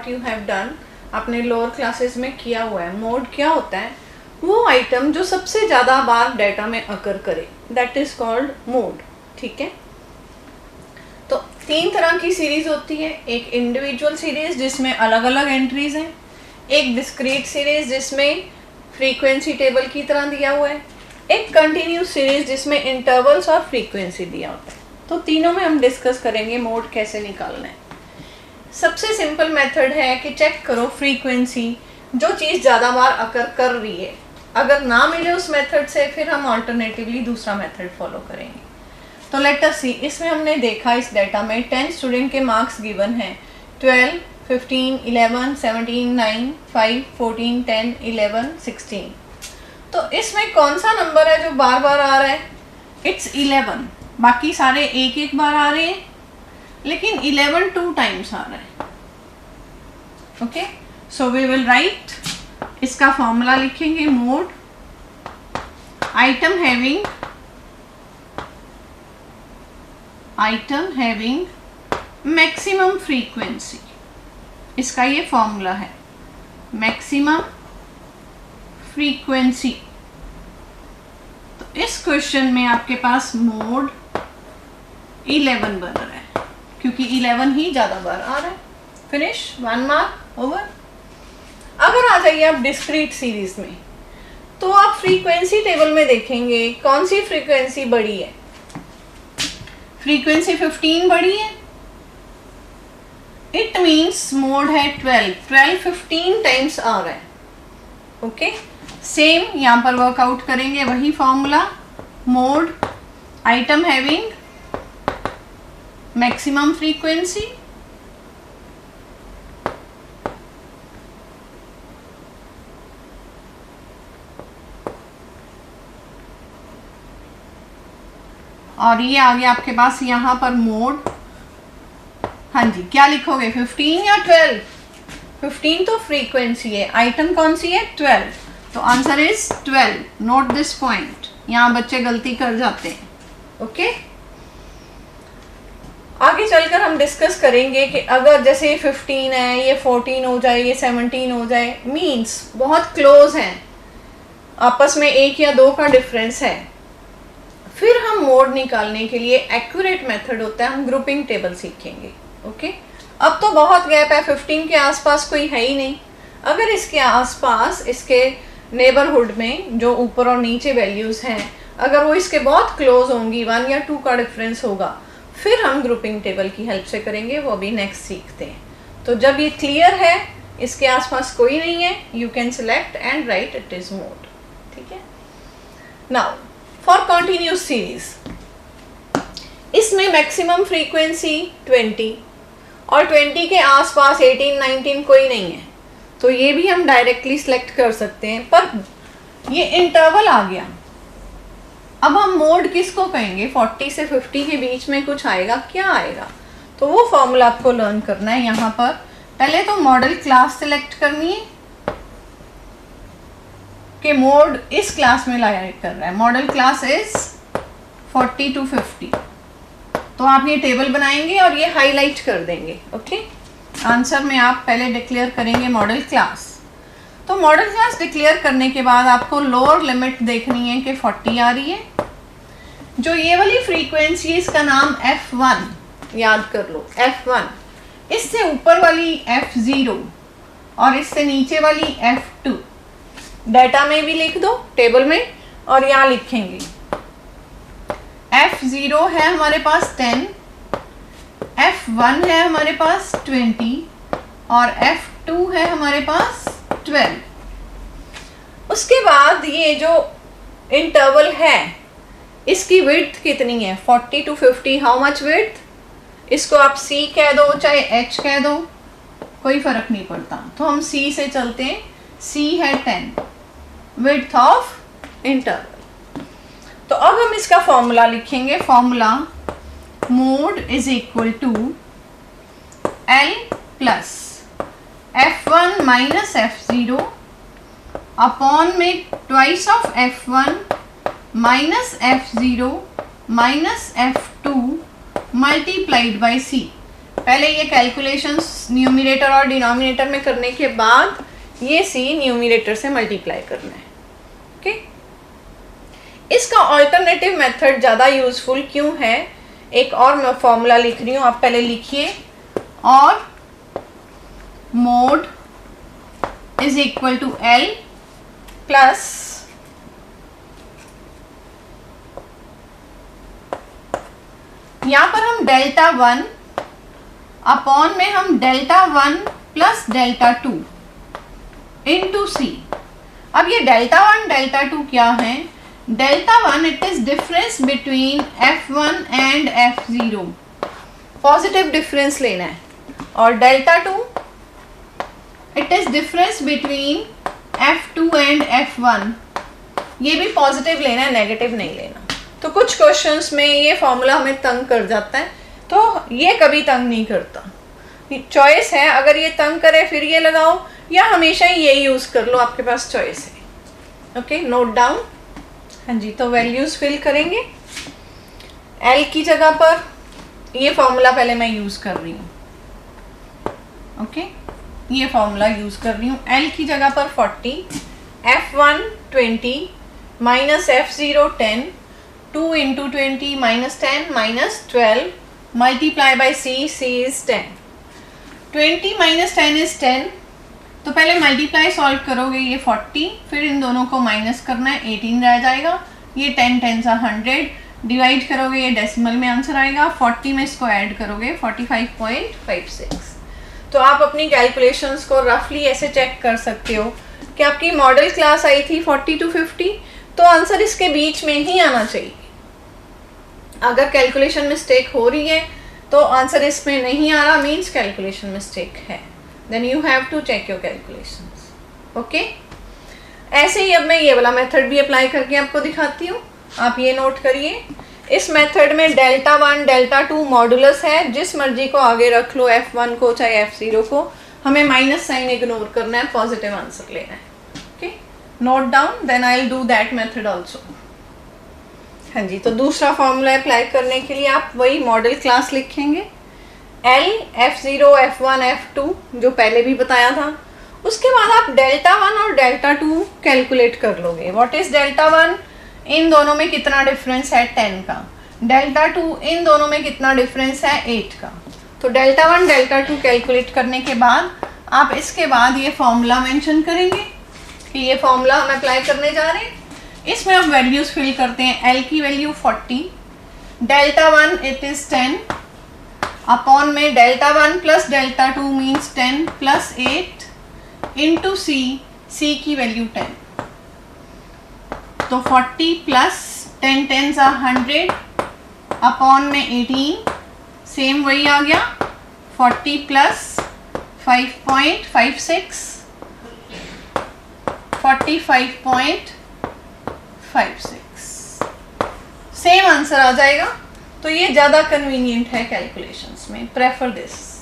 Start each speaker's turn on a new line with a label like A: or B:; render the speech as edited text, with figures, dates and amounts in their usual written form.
A: What you have done, आपने lower classes में किया हुआ है। मोड क्या होता है? वो आइटम जो सबसे ज़्यादा बार डाटा में अकर करे, दैट इज कॉल्ड मोड। ठीक है, तो 3 तरह की सीरीज होती है। एक इंडिविजुअल सीरीज जिसमें अलग अलग एंट्रीज हैं, एक डिस्क्रीट सीरीज जिसमें फ्रीक्वेंसी टेबल की तरह दिया हुआ है, एक कंटिन्यूस सीरीज जिसमें इंटरवल्स और फ्रीक्वेंसी दिया होता है। तो तीनों में हम डिस्कस करेंगे मोड कैसे निकालना है। सबसे सिंपल मेथड है कि चेक करो फ्रीक्वेंसी, जो चीज़ ज़्यादा बार अकर कर रही है। अगर ना मिले उस मेथड से, फिर हम ऑल्टरनेटिवली दूसरा मेथड फॉलो करेंगे। तो लेट अस सी, इसमें हमने देखा इस डाटा में 10 स्टूडेंट के मार्क्स गिवन हैं, 12, 15, 11, 17, 9, 5, 14, 10, 11, 16। तो इसमें कौन सा नंबर है जो बार बार आ रहा है? इट्स 11। बाकी सारे एक एक बार आ रहे हैं, लेकिन 11 2 टाइम्स आ रहा है। Okay, so we will write, इसका फॉर्मूला लिखेंगे mode item having maximum frequency. इसका ये फॉर्मूला है, मैक्सिमम फ्रीक्वेंसी। तो इस क्वेश्चन में आपके पास मोड 11 बन रहा है, क्योंकि 11 ही ज़्यादा बार आ रहा है। Finish, 1 mark, over. अगर आ जाइए आप डिस्क्रीट सीरीज में, तो आप फ्रीक्वेंसी टेबल में देखेंगे कौन सी फ्रीक्वेंसी बड़ी है। फ्रीक्वेंसी 15 बड़ी है, इट मीन्स मोड है 12 15 टाइम्स आ रहा है। ओके, सेम यहाँ पर वर्कआउट करेंगे वही formula, mode item having maximum frequency और ये आ गया आपके पास यहाँ पर मोड। हाँ जी, क्या लिखोगे, 15 या 12? 15 तो फ्रीक्वेंसी है, आइटम कौन सी है? 12। तो answer is 12। Note this point, यहाँ बच्चे गलती कर जाते हैं। ओके, आगे चलकर हम डिस्कस करेंगे कि अगर जैसे ये 15 है, ये 14 हो जाए, ये 17 हो जाए, मीन्स बहुत क्लोज हैं, आपस में 1 या 2 का डिफरेंस है, फिर हम मोड निकालने के लिए एक्यूरेट मेथड होता है, हम ग्रुपिंग टेबल सीखेंगे। ओके, अब तो बहुत गैप है, 15 के आसपास कोई है ही नहीं। अगर इसके आसपास, इसके नेबरहुड में जो ऊपर और नीचे वैल्यूज़ हैं, अगर वो इसके बहुत क्लोज होंगी, 1 या 2 का डिफरेंस होगा, फिर हम ग्रुपिंग टेबल की हेल्प से करेंगे, वो अभी नेक्स्ट सीखते हैं। तो जब ये क्लियर है, इसके आसपास कोई नहीं है, you can select and right it is mode. ठीक है, नाउ फॉर कंटिन्यूस सीरीज, इसमें मैक्सिमम फ्रीक्वेंसी 20 और 20 के आसपास 18 19 कोई नहीं है, तो ये भी हम डायरेक्टली सिलेक्ट कर सकते हैं। पर ये इंटरवल आ गया, अब हम मोड किसको कहेंगे? 40 से 50 के बीच में कुछ आएगा, क्या आएगा? तो वो फॉर्मूला आपको लर्न करना है। यहाँ पर पहले तो मॉडल क्लास सिलेक्ट करनी है कि मोड इस क्लास में लाया कर रहा है। Model class is 40 to 50। तो आप ये टेबल बनाएंगे और ये हाईलाइट कर देंगे। ओके, आंसर में आप पहले डिक्लेयर करेंगे मॉडल क्लास। तो मॉडल क्लास डिक्लेयर करने के बाद आपको लोअर लिमिट देखनी है कि 40 आ रही है। जो ये वाली फ्रीक्वेंसी है, इसका नाम F1 याद कर लो, F1। इससे ऊपर वाली F0 और इससे नीचे वाली F2। डाटा में भी लिख दो टेबल में, और यहाँ लिखेंगे F0 है हमारे पास 10, F1 है हमारे पास 20 और F2 है हमारे पास 12। उसके बाद ये जो इंटरवल है, इसकी विड्थ कितनी है? 40 to 50। How much width? इसको आप C कह दो चाहे H कह दो, कोई फर्क नहीं पड़ता। तो हम C से चलते हैं। C है 10 विड्थ ऑफ इंटरवल। तो अब हम इसका फॉर्मूला लिखेंगे। Formula mode is equal to L plus F1 minus F0 upon में twice of F1 minus F0 minus F2 multiplied by C। पहले ये कैलकुलेशंस न्यूमरेटर और डिनोमिनेटर में करने के बाद ये c न्यूमरेटर से मल्टीप्लाई करना है। ओके, इसका ऑल्टरनेटिव मेथड ज़्यादा यूजफुल क्यों है? एक और मैं फॉर्मूला लिख रही हूँ, आप पहले लिखिए। और mode is equal to L plus यहाँ पर हम डेल्टा 1 अपॉन में हम delta 1 plus delta 2 into C. अब ये डेल्टा 1 डेल्टा 2 क्या है? Delta 1 it is difference between F1 and F0, positive difference लेना है। और delta 2 it is difference between F2 and F1, ये भी पॉजिटिव लेना है, नेगेटिव नहीं लेना। तो कुछ क्वेश्चंस में ये फॉर्मूला हमें तंग कर जाता है, तो ये कभी तंग नहीं करता। चॉइस है, अगर ये तंग करे फिर ये लगाओ या हमेशा ही ये यूज़ कर लो, आपके पास चॉइस है। Okay, note down. हाँ जी, तो वैल्यूज़ फिल करेंगे। L की जगह पर ये फॉर्मूला पहले मैं यूज़ कर रही हूँ। ओके, ये फॉर्मूला यूज़ कर रही हूँ। L की जगह पर 40, F1 20 minus F0 10, 2 into 20 minus 10 minus 12 multiply by C, C is 10। 20 minus 10 is 10, तो पहले मल्टीप्लाई सॉल्व करोगे ये 40, फिर इन दोनों को माइनस करना है, 18 रह जाएगा। ये 10 10 सा 100, डिवाइड करोगे ये डेसिमल में आंसर आएगा। 40 में इसको ऐड करोगे 45.56। तो आप अपनी कैलकुलेशंस को रफली ऐसे चेक कर सकते हो कि आपकी मॉडल क्लास आई थी 40 to 50, तो आंसर इसके बीच में ही आना चाहिए। अगर कैलकुलेशन मिस्टेक हो रही है तो आंसर इसमें नहीं आ रहा, मीन्स कैलकुलेशन मिस्टेक है, then you have to check your calculations. Okay, ऐसे ही अब मैं ये वाला मेथड भी अप्लाई करके आपको दिखाती हूँ। आप ये नोट करिए, इस मेथड में डेल्टा 1 डेल्टा 2 मॉडुलस है, जिस मर्जी को आगे रख लो, F1 को चाहे F0 को, हमें माइनस साइन इग्नोर करना है, पॉजिटिव आंसर लेना है। Okay, note down, then I will do that method also. हाँ जी, तो दूसरा फॉर्मूला अप्लाई करने के लिए आप वही मॉडल क्लास लिखेंगे, L F0 F1 F2 जो पहले भी बताया था। उसके बाद आप डेल्टा 1 और डेल्टा 2 कैलकुलेट कर लोगे। What is delta 1? इन दोनों में कितना डिफरेंस है? 10 का। डेल्टा 2 इन दोनों में कितना डिफरेंस है? 8 का। तो डेल्टा 1 डेल्टा 2 कैलकुलेट करने के बाद आप इसके बाद ये फॉर्मूला मेंशन करेंगे कि ये फॉर्मूला हम अप्लाई करने जा रहे हैं। इसमें आप वैल्यूज फिल करते हैं। L की value 40, delta 1 it is 10 upon में delta 1 plus delta 2 means 10 plus 8 into C, C की वैल्यू 10। तो 40 प्लस 10 10 100 अपॉन में 18, सेम वही आ गया। 40 प्लस 5.56 45.56, सेम आंसर आ जाएगा। तो ये ज़्यादा कन्वीनियंट है कैलकुलेशंस में, प्रेफर दिस।